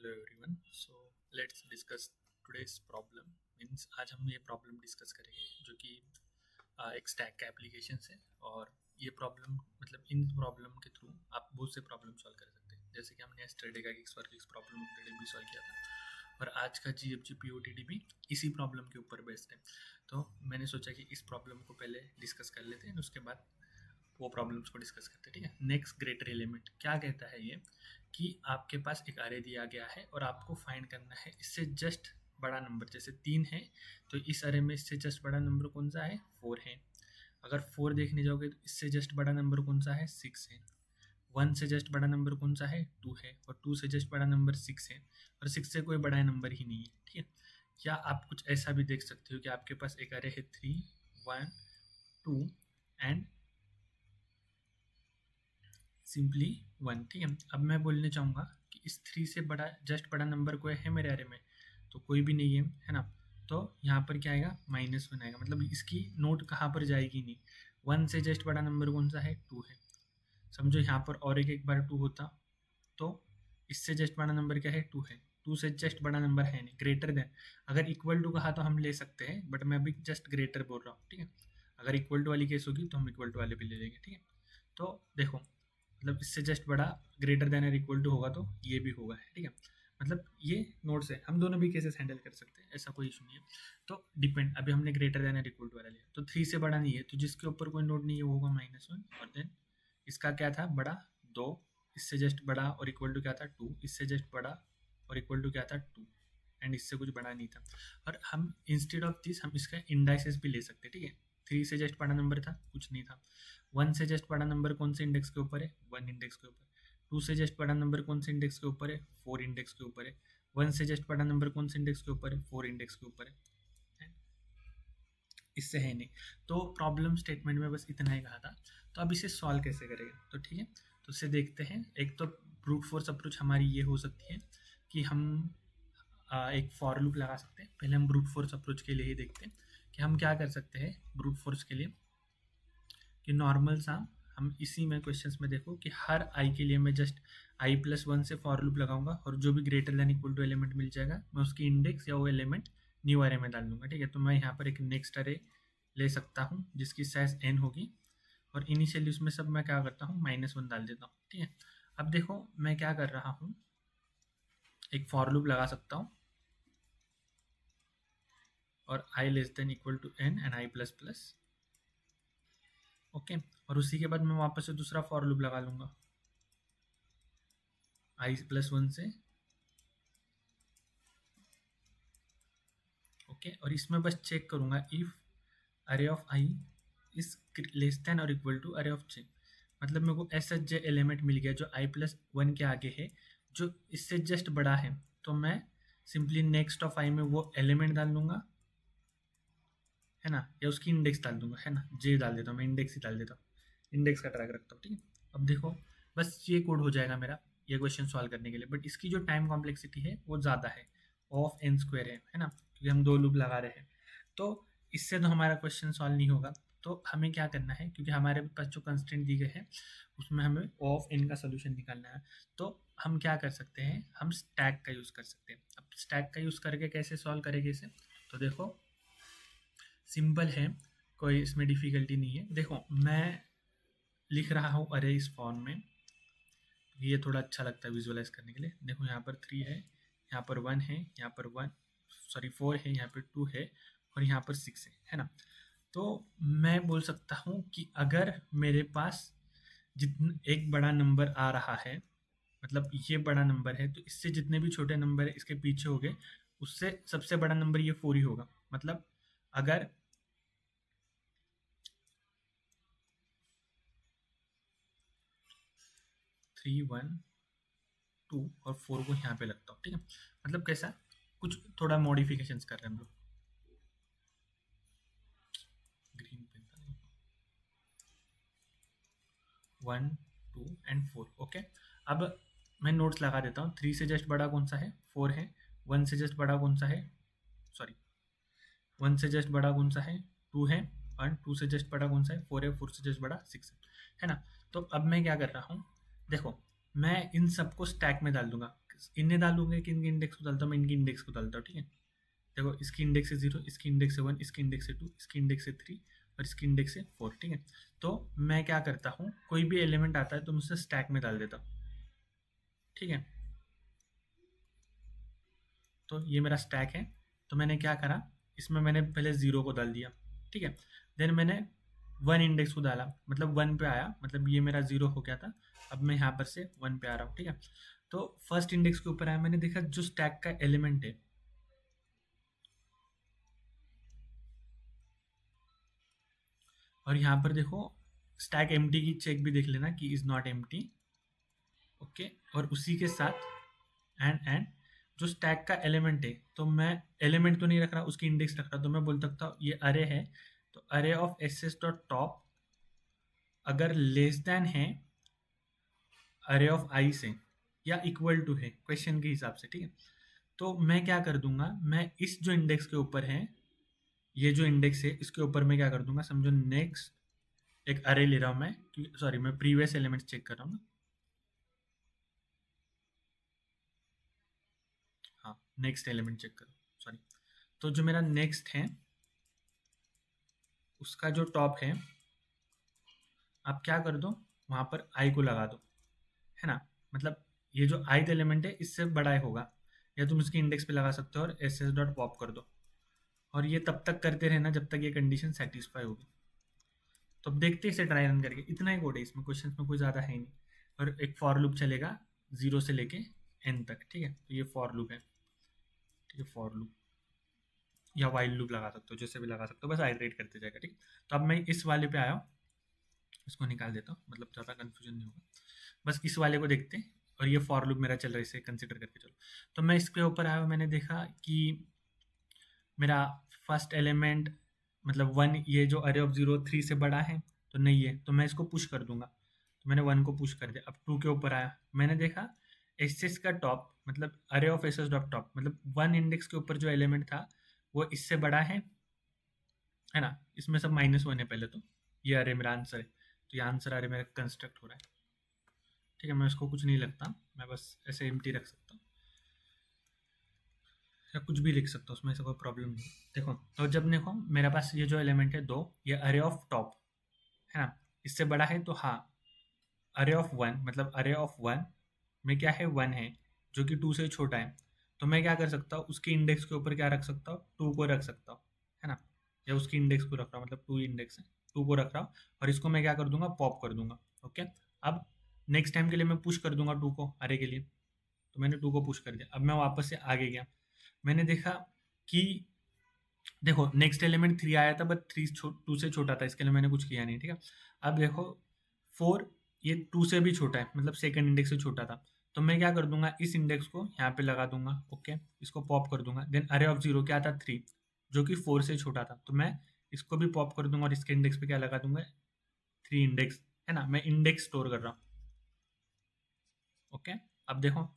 Hello everyone. So let's discuss today's problem. Means आज हम ये प्रॉब्लम डिस्कस करेंगे जो कि एक स्टैक का एप्लीकेशन है। और ये प्रॉब्लम मतलब इन प्रॉब्लम के थ्रू आप बहुत से प्रॉब्लम सॉल्व कर सकते हैं। जैसे कि हमने यस्टरडे का एक्स वर्ग एक्स प्रॉब्लम भी सॉल्व किया था और आज का GFG POTD भी इसी प्रॉब्लम के ऊपर बेस्ड है। तो मैंने सोचा कि इस प्रॉब्लम को पहले डिस्कस कर लेते हैं, उसके बाद वो प्रॉब्लम्स को डिस्कस करते हैं। ठीक है। नेक्स्ट ग्रेटर एलिमेंट क्या कहता है ये कि आपके पास एक अरे दिया गया है और आपको फाइंड करना है इससे जस्ट बड़ा नंबर। जैसे 3 है तो इस अरे में इससे जस्ट बड़ा नंबर कौन सा है? 4 है। अगर 4 देखने जाओगे तो इससे जस्ट बड़ा नंबर कौन सा है? 6 है। 1 से जस्ट बड़ा नंबर कौन सा है? 2 है। और 2 से जस्ट बड़ा नंबर 6 है। और 6 से कोई बड़ा नंबर ही नहीं है। ठीक है। या आप कुछ ऐसा भी देख सकते हो कि आपके पास एक अरे है 3, 1, 2 एंड सिंपली 1। ठीक है। अब मैं बोलने चाहूँगा कि इस 3 से बड़ा जस्ट बड़ा नंबर कोई है मेरे अरे में? तो कोई भी नहीं है ना। तो यहाँ पर क्या आएगा? -1 आएगा। मतलब इसकी नोट कहाँ पर जाएगी? नहीं। 1 से जस्ट बड़ा नंबर कौन सा है? 2 है। समझो यहाँ पर और एक बार 2 होता तो इससे जस्ट बड़ा नंबर क्या है? 2 है। 2 से जस्ट बड़ा नंबर है नहीं। ग्रेटर देन, अगर इक्वल टू कहा तो हम ले सकते हैं, बट मैं अभी जस्ट ग्रेटर बोल रहा हूँ। ठीक है। अगर इक्वल टू वाली केस होगी तो हम इक्वल टू वाले पे ले लेंगे। ठीक है। तो देखो, मतलब इससे जस्ट बड़ा ग्रेटर देन और इक्वल टू होगा तो ये भी होगा। ठीक है। मतलब ये नोट्स है, हम दोनों भी केसेस हैंडल कर सकते हैं, ऐसा कोई इशू नहीं है। तो डिपेंड, अभी हमने ग्रेटर देन और इक्वल टू वाला लिया तो 3 से बड़ा नहीं है, तो जिसके ऊपर कोई नोट नहीं है वो होगा -1। और देन इसका क्या था? बड़ा 2। इससे जस्ट बड़ा और इक्वल टू क्या था? 2। इससे जस्ट बड़ा और इक्वल टू क्या था? 2। एंड इससे कुछ बड़ा नहीं था। और हम इंस्टेड ऑफ दिस हम इसका इंडाइसेस भी ले सकते हैं। ठीक है। 3 से जस्ट बड़ा नंबर था, कुछ नहीं था। 1 से जस्ट बड़ा नंबर कौन से इंडेक्स के ऊपर है? 1 इंडेक्स के ऊपर। 2 से जस्ट बड़ा नंबर कौन से इंडेक्स के ऊपर है? 4 इंडेक्स के ऊपर है। 1 से जस्ट बड़ा नंबर कौन से इंडेक्स के ऊपर है? 4 इंडेक्स के ऊपर है। इससे है नहीं। तो प्रॉब्लम स्टेटमेंट में बस इतना ही कहा था। तो अब इसे सॉल्व कैसे करेंगे? तो ठीक है, तो इसे देखते हैं। एक तो ब्रूट फोर्स अप्रोच हमारी ये हो सकती है कि हम एक फॉर लूप लगा सकते हैं। पहले हम ब्रूट फोर्स अप्रोच के लिए ही देखते हैं कि हम क्या कर सकते हैं ब्रूट फोर्स के लिए। कि नॉर्मल सा हम इसी में क्वेश्चंस में देखो कि हर आई के लिए मैं जस्ट i+1 से फॉर लूप लगाऊंगा और जो भी greater than equal to element मिल जाएगा मैं उसकी इंडेक्स या वो एलिमेंट न्यू अरे में डाल दूंगा। ठीक है। तो मैं यहाँ पर एक नेक्स्ट अरे ले सकता हूँ जिसकी साइज n होगी और इनिशियली उसमें सब मैं क्या करता हूँ? -1 डाल देता हूँ। ठीक है। अब देखो मैं क्या कर रहा हूँ, एक फॉर लूप लगा सकता हूँ और i<n एंड i++। ओके। और उसी के बाद मैं वापस से दूसरा फॉर लूप लगा लूंगा i+1 से। ओके। और इसमें बस चेक करूंगा इफ अरे of i is less then और equal to array of j। मतलब मेरे को ऐसा j एलिमेंट मिल गया जो i+1 के आगे है, जो इससे जस्ट बड़ा है। तो मैं सिंपली नेक्स्ट ऑफ i में वो एलिमेंट डाल दूंगा, है ना, या उसकी इंडेक्स डाल दूंगा, है ना। j डाल देता हूँ, मैं इंडेक्स ही डाल देता हूँ, इंडेक्स का ट्रैक रखता हूँ। ठीक है। अब देखो बस ये कोड हो जाएगा मेरा ये क्वेश्चन सॉल्व करने के लिए। बट इसकी जो टाइम कॉम्प्लेक्सिटी है वो ज़्यादा है, ऑफ n² है ना, क्योंकि हम 2 लूप लगा रहे हैं। तो इससे तो हमारा क्वेश्चन सॉल्व नहीं होगा। तो हमें क्या करना है, क्योंकि हमारे पास जो कंस्ट्रेंट दी गई है उसमें हमें ऑफ n का सोल्यूशन निकालना है। तो हम क्या कर सकते हैं, हम स्टैक का यूज़ कर सकते हैं। अब स्टैक का यूज़ करके कैसे सॉल्व करेंगे इसे? तो देखो सिंपल है, कोई इसमें डिफ़िकल्टी नहीं है। देखो मैं लिख रहा हूँ अरे इस फॉर्म में, ये थोड़ा अच्छा लगता है विजुअलाइज करने के लिए। देखो यहाँ पर 3 है, यहाँ पर 1 है, यहाँ पर 4 है, यहाँ पर 2 है और यहाँ पर 6 है ना। तो मैं बोल सकता हूँ कि अगर मेरे पास जितना एक बड़ा नंबर आ रहा है, मतलब ये बड़ा नंबर है, तो इससे जितने भी छोटे नंबर है इसके पीछे हो गए, उससे सबसे बड़ा नंबर ये 4 ही होगा। मतलब अगर 3, 1, 2 और 4 को यहाँ पे लगता हूँ। ठीक है। मतलब कैसा, कुछ थोड़ा मॉडिफिकेशंस कर रहे हैं हम लोग। ग्रीन पेन था। 1, 2 एंड 4। ओके। अब मैं नोट्स लगा देता हूँ। 3 से जस्ट बड़ा कौन सा है? 4 है। 1 से जस्ट बड़ा कौन सा है? 1 से जस्ट बड़ा कौन सा है? 2 है। और 2 से जस्ट बड़ा कौन सा है? 4 है। 4 से जस्ट बड़ा 6 है ना। तो अब मैं क्या कर रहा हूँ, देखो मैं इन सबको स्टैक में डाल दूंगा। इन्हें डालूंगे कि इनके इंडेक्स को डालता हूँ, मैं इनकी इंडेक्स को डालता हूँ, ठीक है। देखो इसकी इंडेक्स है 0, इसकी इंडेक्स है 1, इसकी इंडेक्स है 2, इसकी इंडेक्स है 3 और इसकी इंडेक्स है 4, ठीक है। तो मैं क्या करता हूँ, कोई भी एलिमेंट आता है तो मैं उसे स्टैक में डाल देता हूँ, ठीक है। तो ये मेरा स्टैक है। तो मैंने क्या करा, इसमें मैंने पहले 0 को डाल दिया, ठीक है। देन मैंने 1 इंडेक्स को डाला, मतलब 1 पे आया, मतलब ये मेरा 0 हो गया था। अब मैं यहाँ पर से 1 पे आ रहा हूँ, ठीक है। तो फर्स्ट इंडेक्स के ऊपर आया, मैंने देखा जो स्टैक का एलिमेंट है, और यहाँ पर देखो स्टैक एम्प्टी की चेक भी देख लेना कि इज नॉट एम्प्टी, ओके। और उसी के साथ एंड जो स्टैक का एलिमेंट है, तो मैं एलिमेंट तो नहीं रख रहा, उसकी इंडेक्स रख रहा, तो मैं बोल सकता हूँ ये अरे है, तो अरे ऑफ एस डॉट टॉप अगर लेस देन है अरे ऑफ आई से या इक्वल टू है क्वेश्चन के हिसाब से, ठीक है। तो मैं क्या कर दूंगा, मैं इस जो इंडेक्स के ऊपर है, ये जो इंडेक्स है इसके ऊपर मैं क्या कर दूंगा, समझो नेक्स्ट एक अरे ले रहा हूँ मैं, सॉरी मैं प्रीवियस एलिमेंट चेक कर रहा हूँ ना, हाँ नेक्स्ट एलिमेंट चेक करो, सॉरी। तो जो मेरा नेक्स्ट है उसका जो टॉप है, आप क्या कर दो, वहाँ पर आई को लगा दो, है ना। मतलब ये जो आई एलिमेंट है इससे बड़ा ही होगा, या तुम इसके इंडेक्स पे लगा सकते हो और एस एस डॉट पॉप कर दो, और ये तब तक करते रहना जब तक ये कंडीशन सेटिस्फाई होगी। तो अब देखते हैं इसे ट्राई रन करके, इतना ही कोड है इसमें, क्वेश्चन में कोई ज़्यादा है नहीं। और एक फॉर लूप चलेगा 0 से लेके n तक, ठीक है। तो ये फॉर लूप है, ठीक है, फॉर लूप या वाइल लूप लगा सकते हो, जैसे भी लगा सकते हो, बस आइटरेट करते जाएगा, ठीक। तो अब मैं इस वाले पे आया हूँ, इसको निकाल देता हूँ, मतलब ज़्यादा कन्फ्यूजन नहीं होगा। बस इस वाले को देखते हैं, और ये फॉर लूप मेरा चल रहा है, इसे कंसिडर करके चलो। तो मैं इसके ऊपर आया, मैंने देखा कि मेरा फर्स्ट एलिमेंट मतलब 1, ये जो अरे ऑफ 0 3 से बड़ा है तो नहीं है, तो मैं इसको पुश कर दूंगा। तो मैंने 1 को पुश कर दिया। अब 2 के ऊपर आया, मैंने देखा एस का टॉप मतलब अरे ऑफ एस डॉट टॉप, मतलब 1 इंडेक्स के ऊपर जो एलिमेंट था वो इससे बड़ा है ना। इसमें सब -1 है पहले, तो ये अरे मेरा आंसर है, तो ये आंसर अरे मेरा कंस्ट्रक्ट हो रहा है, ठीक है। मैं इसको कुछ नहीं लगता, मैं बस ऐसे एम्प्टी रख सकता हूँ या कुछ भी लिख सकता हूँ, उसमें ऐसा कोई प्रॉब्लम नहीं। देखो तो जब देखो मेरे पास ये जो एलिमेंट है 2, ये अरे ऑफ टॉप है ना, इससे बड़ा है, तो हाँ अरे ऑफ 1 मतलब अरे ऑफ 1 में क्या है 1 है, जो कि 2 से छोटा है। तो मैं क्या कर सकता हूँ, उसके इंडेक्स के ऊपर क्या रख सकता हूँ, 2 को रख सकता हूँ, है ना। या उसकी इंडेक्स को रख रहा हूँ, मतलब 2 इंडेक्स है, 2 को रख रहा हूँ, और इसको मैं क्या कर दूंगा, पॉप कर दूंगा, ओके। अब नेक्स्ट टाइम के लिए मैं पुश कर दूंगा 2 को अरे के लिए, तो मैंने 2 को पुश कर दिया। अब मैं वापस से आगे गया, मैंने देखा कि देखो नेक्स्ट एलिमेंट 3 आया था, बट 3 2 से छोटा था, इसके लिए मैंने कुछ किया नहीं, ठीक है। अब देखो 4 ये 2 से भी छोटा है, मतलब सेकंड इंडेक्स से छोटा था, तो मैं क्या कर दूंगा, इस इंडेक्स को यहाँ पे लगा दूंगा, ओके। इसको पॉप कर दूंगा। देन अरे ऑफ 0 क्या था 3, जो कि 4 से छोटा था, तो मैं इसको भी पॉप कर दूंगा और इसके इंडेक्स पे क्या लगा दूंगा, 3 इंडेक्स, है ना। मैं इंडेक्स स्टोर कर रहा हूँ, ओके। अब देखो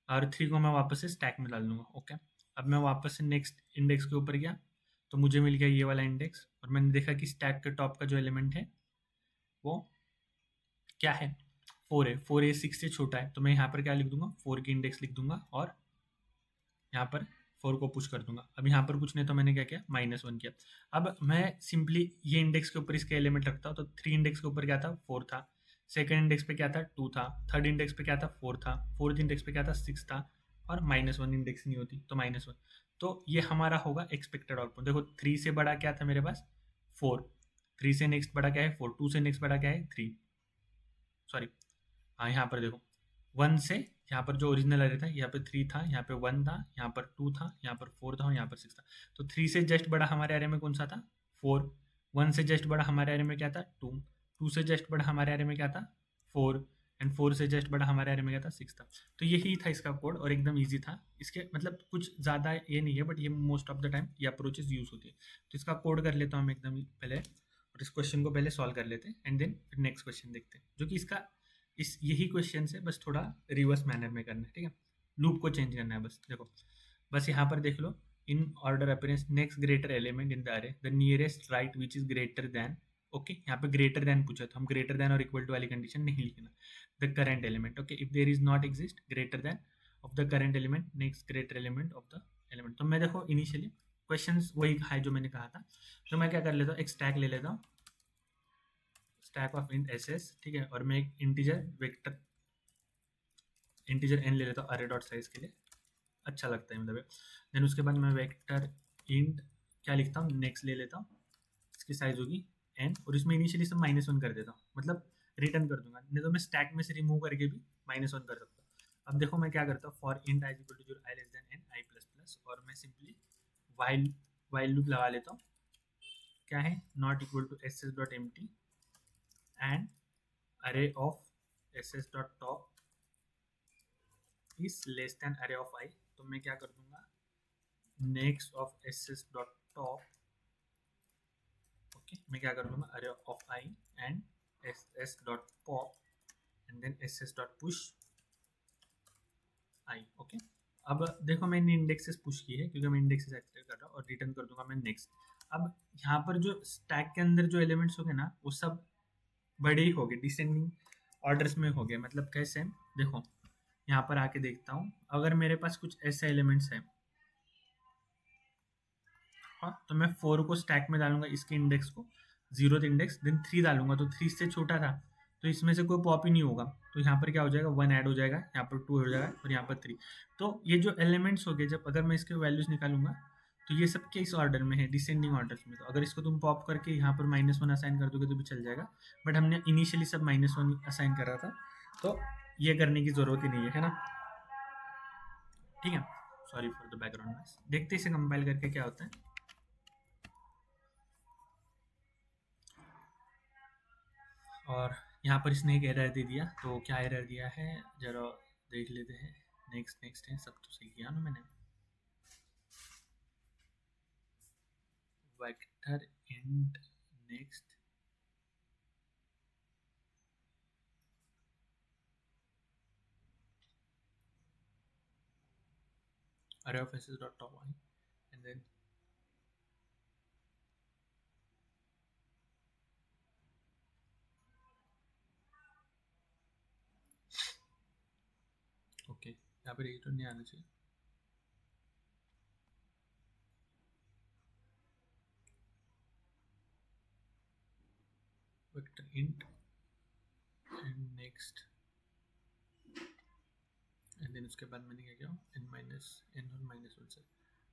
और 3 को मैं वापस से स्टैक में डाल दूंगा, ओके। अब मैं वापस से नेक्स्ट इंडेक्स के ऊपर गया, तो मुझे मिल गया ये वाला इंडेक्स, और मैंने देखा कि स्टैक के टॉप का जो एलिमेंट है वो क्या है, 4 है। 4 ये 6 से छोटा है, तो मैं यहाँ पर क्या लिख दूंगा, 4 की इंडेक्स लिख दूंगा और यहाँ पर 4 को पुश कर दूंगा। अब यहाँ पर कुछ नहीं, तो मैंने क्या किया, -1 किया। अब मैं सिंपली ये इंडेक्स के ऊपर इसके एलिमेंट रखता हूँ, तो 3 इंडेक्स के ऊपर क्या था, 4 था। सेकंड इंडेक्स पे क्या था, 2 था। थर्ड इंडेक्स पे क्या था, 4 था। फोर्थ इंडेक्स पे क्या था, 6 था। और -1 इंडेक्स नहीं होती, तो -1। तो ये हमारा होगा एक्सपेक्टेड आउटपुट। देखो 3 से बड़ा क्या था मेरे पास, 4। 3 से नेक्स्ट बड़ा क्या है, 4। 2 से नेक्स्ट बड़ा क्या है, 3। सॉरी, हाँ यहाँ पर देखो 1 से यहाँ पर जो ओरिजिनल अरे था, यहाँ पे 3 था, यहाँ पे 1 था, यहाँ पर 2 था, यहाँ पर 4 था और यहाँ पर 6 था। तो 3 से जस्ट बड़ा हमारे अरे में कौन सा था, 4। 1 से जस्ट बड़ा हमारे अरे में क्या था, 2। 2 से जस्ट बड़ा हमारे अरे में क्या था, 4। एंड 4 से जस्ट बड़ा हमारे अरे में क्या था, 6 था। तो यही था इसका कोड, और एकदम ईजी था। इसके मतलब कुछ ज़्यादा ये नहीं है, बट ये मोस्ट ऑफ द टाइम ये अप्रोचेज यूज़ होती है। तो इसका कोड कर लेता हूँ हम एकदम पहले, और इस क्वेश्चन को पहले सॉल्व कर लेते हैं, एंड देन फिर नेक्स्ट क्वेश्चन देखते हैं, जो कि इसका इस यही क्वेश्चन से बस थोड़ा रिवर्स मैनर में करना है, ठीक है। लूप को चेंज करना है बस। देखो बस यहाँ पर देख लो, in order appearance next greater element in the array the nearest right which is greater than, okay. यहाँ पे ग्रेटर देन पूछा, तो हम ग्रेटर देन और इक्वल टू वाली कंडीशन नहीं लिखना। The current element, okay. If there is not exist greater than, of the current element next greater element of the element. तो मैं देखो इनिशियली क्वेश्चंस वही है जो मैंने कहा था, तो मैं क्या कर लेता हूँ, एक स्टैक ले लेता हूँ, stack of int S S, ठीक है, और मैं एक इंटीजर वेक्टर इंटीजर एन ले लेता हूँ अरे डॉट साइज के लिए, अच्छा लगता है मतलब। देन उसके बाद मैं वेक्टर इंट क्या लिखता हूँ, नेक्स्ट ले लेता हूँ, इसकी साइज होगी एन, और इसमें इनिशियली सब -1 कर देता हूँ, मतलब रिटर्न कर दूंगा, नहीं तो मैं स्टैक में से रिमूव करके भी -1 कर सकता हूँ। अब देखो मैं क्या करता हूँ, for int I equal to zero I less than n I plus plus, और मैं सिंपली वाइल वाइल लूप लगा लेता हूँ, क्या है, not equal to S S dot empty and array of S S dot top is less than array of I. तो मैं क्या कर दूंगा, next of S S dot top, okay, मैं क्या कर दूंगा, array of I and S S dot pop and then S S dot push I, okay. अब देखो मैंने इंडेक्सेस पुश की है क्योंकि मैं इंडेक्सेस एक्सेस कर रहा हूँ, और रिटर्न कर दूंगा मैं नेक्स्ट। अब यहाँ पर जो स्टैक के अंदर जो एलिमेंट्स हो गए ना, वो सब बड़े ही हो गए, डिसेंडिंग ऑर्डर्स में हो गए, मतलब कैसे, देखो यहाँ पर आके देखता हूँ, अगर मेरे पास कुछ ऐसे एलिमेंट्स हैं, हाँ, तो मैं 4 को स्टैक में डालूंगा, इसके इंडेक्स को 0th इंडेक्स, देन 3 डालूंगा, तो 3 से छोटा था, तो इसमें से कोई पॉप ही नहीं होगा, तो यहाँ पर क्या हो जाएगा, 1 ऐड हो जाएगा, यहाँ पर 2 हो जाएगा, और यहाँ पर 3। तो ये जो एलिमेंट्स हो गए, जब अगर मैं इसके वैल्यूज निकालूंगा, तो ये सब किस ऑर्डर में है, डिसेंडिंग ऑर्डर्स में। तो अगर इसको तुम पॉप करके यहाँ पर -1 असाइन कर दोगे तो भी चल जाएगा, बट हमने इनिशियली सब -1 असाइन कर रहा था, तो ये करने की जरूरत ही नहीं है ना, ठीक है। Sorry for the background noise. देखते इसे कंपाइल करके क्या होता है। और यहाँ पर इसने एक एरर दे दिया, तो क्या एरर दिया है जरा देख लेते हैं। नेक्स्ट नेक्स्ट है, सब तो सही किया ना मैंने। Vector int next array of s dot top line and then okay, यहाँ पर ये तो नहीं आना चाहिए। Vector int and next and then उसके बाद मैंने क्या किया, n माइनस n और -1 से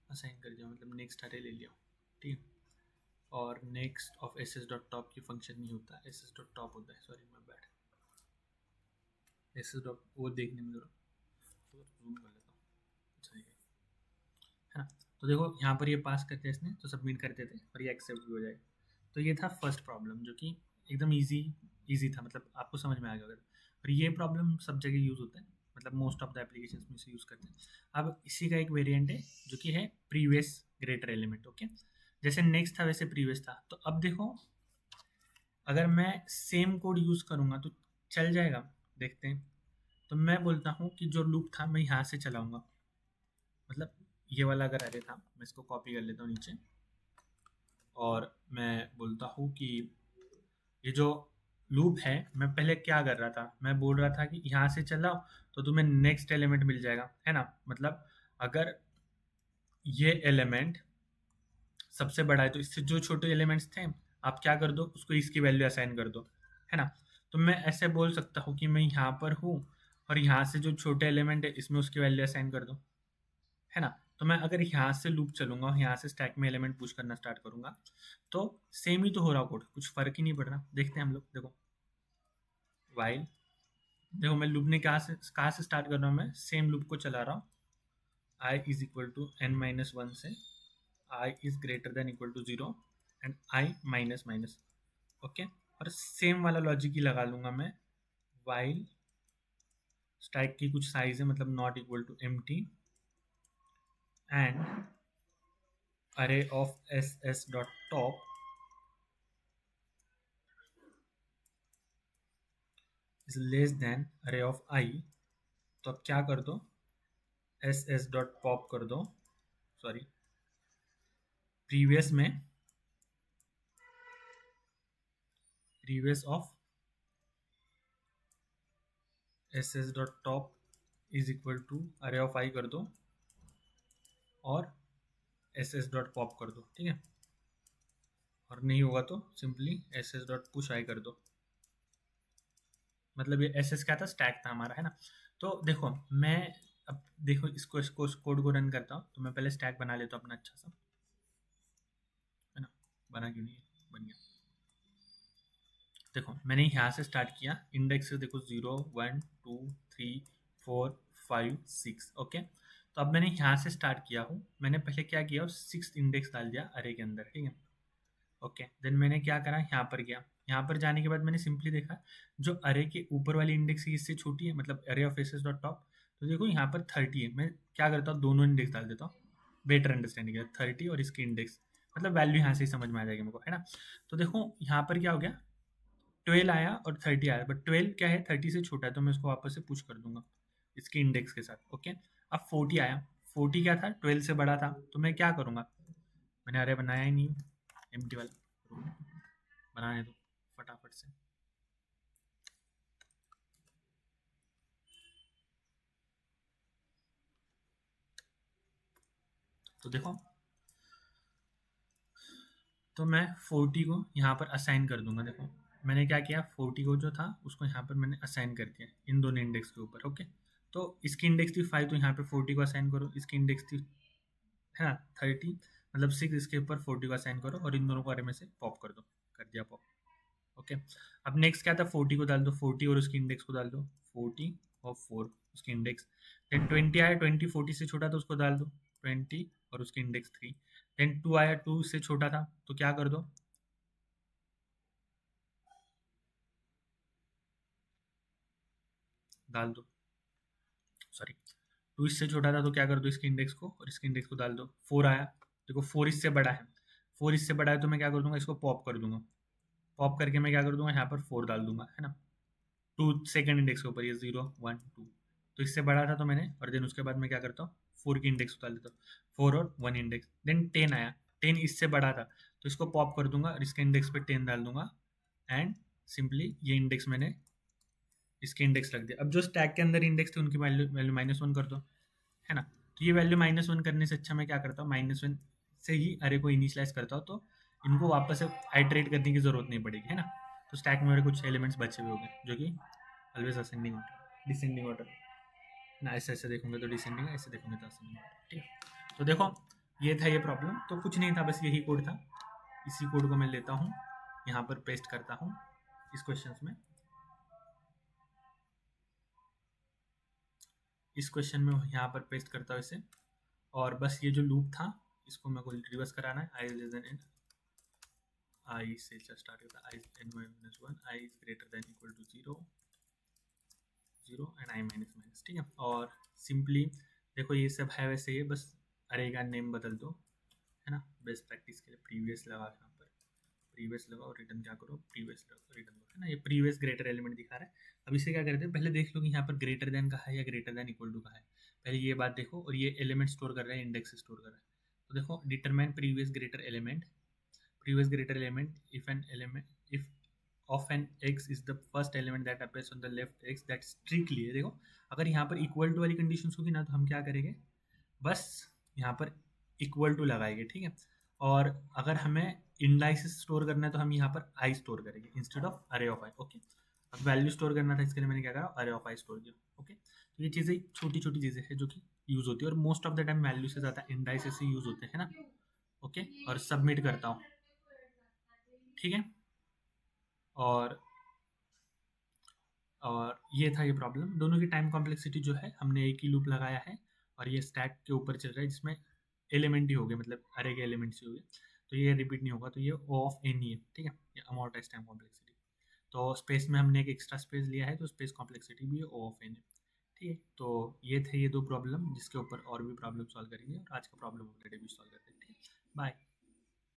असाइन कर दिया, मतलब नेक्स्ट अरे ले लिया, ठीक है। और next of S S dot top की फंक्शन नहीं होता, एस एस डॉट टॉप होता है, sorry my bad, S S dot वो देखने में जरा तो जूम कर लेता हूँ, सही है ना। तो देखो यहाँ पर ये पास करते हैं इसने, तो सबमिट करते थे और ये एक्सेप्ट भी हो जाएगा। तो ये था फर्स्ट प्रॉब्लम, जो कि एकदम इजी था, मतलब आपको समझ में आ गया अगर। और ये प्रॉब्लम सब जगह यूज़ होता है, मतलब मोस्ट ऑफ द एप्लीकेशन में इसे यूज़ करते हैं। अब इसी का एक वेरिएंट है जो कि है प्रीवियस ग्रेटर एलिमेंट, ओके। जैसे नेक्स्ट था वैसे प्रीवियस था। तो अब देखो अगर मैं सेम कोड यूज़ करूँगा तो चल जाएगा, देखते हैं। तो मैं बोलता हूँ कि जो लूप था मैं यहाँ से चलाऊँगा, मतलब ये वाला अगर अरे था, मैं इसको कॉपी कर लेता हूँ नीचे, और मैं बोलता हूँ कि ये जो लूप है, मैं पहले क्या कर रहा था, मैं बोल रहा था कि यहाँ से चलाओ तो तुम्हें नेक्स्ट एलिमेंट मिल जाएगा, है ना। मतलब अगर ये एलिमेंट सबसे बड़ा है तो इससे जो छोटे एलिमेंट्स थे आप क्या कर दो, उसको इसकी वैल्यू असाइन कर दो, है ना। तो मैं ऐसे बोल सकता हूँ कि मैं यहाँ पर हूँ और यहाँ से जो छोटे एलिमेंट है इसमें उसकी वैल्यू असाइन कर दो, है ना। तो मैं अगर यहाँ से लूप चलूंगा और यहाँ से स्टैक में एलिमेंट पुश करना स्टार्ट करूंगा तो सेम ही तो हो रहा कोड, कुछ फर्क ही नहीं पड़ रहा। देखते हैं हम लोग, देखो वाइल, देखो मैं लूप ने कहाँ से स्टार्ट कर रहा हूँ, मैं सेम लूप को चला रहा हूँ, I is equal to n-1 से I is greater than equal to 0 and I minus minus, okay. और सेम वाला लॉजिक ही लगा लूंगा मैं, वाइल स्टैक की कुछ साइज है, मतलब not equal to empty and array of S S dot top is less than array of I. तो अब क्या कर दो, एस एस डॉट पॉप कर दो, सॉरी प्रीवियस में previous of S S dot top is equal to array of I कर दो और एस एस डॉट पॉप कर दो, ठीक है। और नहीं होगा तो simply S S dot push I कर दो। मतलब ये एस एस क्या था, स्टैक था हमारा, है ना। तो देखो मैं अब देखो इसको इस कोड को रन करता हूँ, तो मैं पहले स्टैक बना लेता हूँ अपना अच्छा सा, है ना। बना क्यों नहीं है, बन गया। देखो मैंने यहाँ से स्टार्ट किया, इंडेक्स से देखो 0 1 2 3 4 5 6, ओके। तो अब मैंने यहाँ से स्टार्ट किया हूँ, मैंने पहले क्या किया, 6 इंडेक्स डाल दिया अरे के अंदर, ठीक है। ओके, देन मैंने क्या करा, यहाँ पर गया, यहाँ पर जाने के बाद मैंने सिंपली देखा जो अरे के ऊपर वाली इंडेक्स है इससे छोटी है, मतलब अरे ऑफ एसेस डॉट टॉप। तो देखो यहाँ पर 30 है, मैं क्या करता हूँ दोनों इंडेक्स डाल देता हूँ बेटर अंडरस्टैंडिंग के लिए, 30 और इसकी इंडेक्स, मतलब वैल्यू यहाँ से ही समझ में आ जाएगी मेरे को, है ना। तो देखो यहाँ पर क्या हो गया, 12 आया और 30 आया, बट 12 क्या है, 30 से छोटा है, तो मैं उसको वापस से पुश कर दूंगा इसके इंडेक्स के साथ, ओके। अब 40 आया, 40 क्या था, 12 से बड़ा था, तो मैं क्या करूँगा, मैंने अरे बनाया ही नहीं, एम्प्टी वाला बनाने दो फटाफट से। तो देखो, तो मैं 40 को यहाँ पर असाइन कर दूंगा। देखो मैंने क्या किया, 40 को जो था उसको यहाँ पर मैंने असाइन कर दिया इन दोनों इंडेक्स के ऊपर, ओके। तो इसकी इंडेक्स थी 5, तो यहाँ पे 40 को असाइन करो, इसकी इंडेक्स थी, है ना, 30, मतलब 6, इसके ऊपर 40 को असाइन करो और इन दोनों को अरे में से पॉप कर दो, कर दिया पॉप, ओके। अब नेक्स्ट क्या था, 40 को डाल दो, 40 और उसकी इंडेक्स को डाल दो, 40 और 4 उसकी इंडेक्स। देन 20 आया, 20 40 से छोटा था, उसको डाल दो 20 और उसकी इंडेक्स 3। देन 2 आया, 2 से छोटा था, तो क्या कर दो, डाल दो, सॉरी 2 इससे छोटा था तो क्या कर दो, इसके इंडेक्स को और इसके इंडेक्स को डाल दो। 4 आया, देखो 4 इससे बड़ा है, 4 इससे बड़ा है तो मैं क्या कर दूंगा, इसको पॉप कर दूंगा, पॉप करके मैं क्या कर दूंगा, यहाँ पर 4 डाल दूंगा, है ना। 2 सेकंड इंडेक्स के ऊपर, ये 0 1 2, तो इससे बड़ा था तो मैंने, और देन उसके बाद मैं क्या करता हूँ, 4 की इंडेक्स डाल देता हूँ, 4 और 1 इंडेक्स। देन 10 आया, 10 इससे बड़ा था तो इसको पॉप कर दूंगा और इसके इंडेक्स पे 10 डाल दूंगा, एंड सिंपली ये इंडेक्स मैंने इसके इंडेक्स रख दिया। अब जो स्टैक के अंदर इंडेक्स थे उनकी वैल्यू वैल्यू -1 कर दो, है ना। तो ये वैल्यू -1 करने से अच्छा मैं क्या करता हूँ, -1 से ही अरे को इनिशियलाइज करता हूँ, तो इनको वापस से आइट्रेट करने की जरूरत नहीं पड़ेगी, है ना। तो स्टैक में मेरे कुछ एलिमेंट्स बचे हुए होंगे जो कि always ascending order, descending order ना, ऐसे ऐसे देखोगे तो डिसेंडिंग, ऐसे देखोगे तो असेंडिंग ऑर्डर, ठीक है। तो देखो ये था ये प्रॉब्लम, तो कुछ नहीं था, बस यही कोड था। इसी कोड को मैं लेता हूँ, यहाँ पर पेस्ट करता हूँ इस क्वेश्चन में, इस क्वेश्चन में यहाँ पर पेस्ट करता हूँ इसे, और बस ये जो लूप था इसको मेरे को रिवर्स कराना है, I less than n, I से स्टार्ट होता है, I n minus 1, I is greater than equal to 0 0 and I minus minus, ठीक है। और सिंपली देखो ये सब है वैसे ही, बस अरे का नेम बदल दो, है ना। बेस्ट प्रैक्टिस के लिए प्रीवियस लगा, यहाँ पर प्रीवियस लगा और रिटर्न क्या करो, प्रीवियस रिटर्न करो, है ना। ये प्रीवियस ग्रेटर एलिमेंट दिखा रहा है। अब इसे क्या करते हैं, पहले देख लो कि यहाँ पर ग्रेटर देन का है या ग्रेटर देन इक्वल टू का है, पहले ये बात देखो। और ये एलिमेंट स्टोर कर रहा है, इंडेक्स स्टोर कर रहा है, तो देखो determine previous greater element, previous greater element if an element if of an x is the first element that appears on the left x that strictly है। देखो अगर यहाँ पर इक्वल टू वाली कंडीशन होगी ना, तो हम क्या करेंगे, बस यहाँ पर इक्वल टू लगाएंगे, ठीक है। और अगर हमें इंडाइसेस स्टोर करना है तो हम यहाँ पर आई स्टोर करेंगे इंस्टेड ऑफ अरे ऑफ आई, ओके। अब वैल्यू स्टोर करना था, इसके लिए मैंने क्या करा, अरे ऑफ आई स्टोर किया, ओके। तो ये चीज़ें छोटी छोटी चीज़ें हैं जो कि यूज़ होती है, और most of the time value से ज़्यादा इंडाइसेस ही यूज़ होते हैं ना, ओके। और सबमिट करता हूँ, ठीक है। और ये था ये प्रॉब्लम, दोनों की टाइम कॉम्प्लेक्सिटी जो है हमने एक ही लूप लगाया है, और ये स्टैक के ऊपर चल रहा है जिसमें एलिमेंट ही हो गए, मतलब अरे के एलिमेंट्स ही हो गए, तो ये रिपीट नहीं होगा, तो ये ओ ऑफ एन ही है, ठीक है। ये अमोर्टाइज टाइम कॉम्प्लेक्सिटी, तो स्पेस में हमने एक एक्स्ट्रा स्पेस लिया है, तो स्पेस कॉम्प्लेक्सिटी भी ओ ऑफ एन है, ठीक है। तो ये थे ये दो प्रॉब्लम, जिसके ऊपर और भी प्रॉब्लम सॉल्व करेंगे, और आज का प्रॉब्लम ऑफ द डे भी सॉल्व करते हैं, ठीक है। बाय।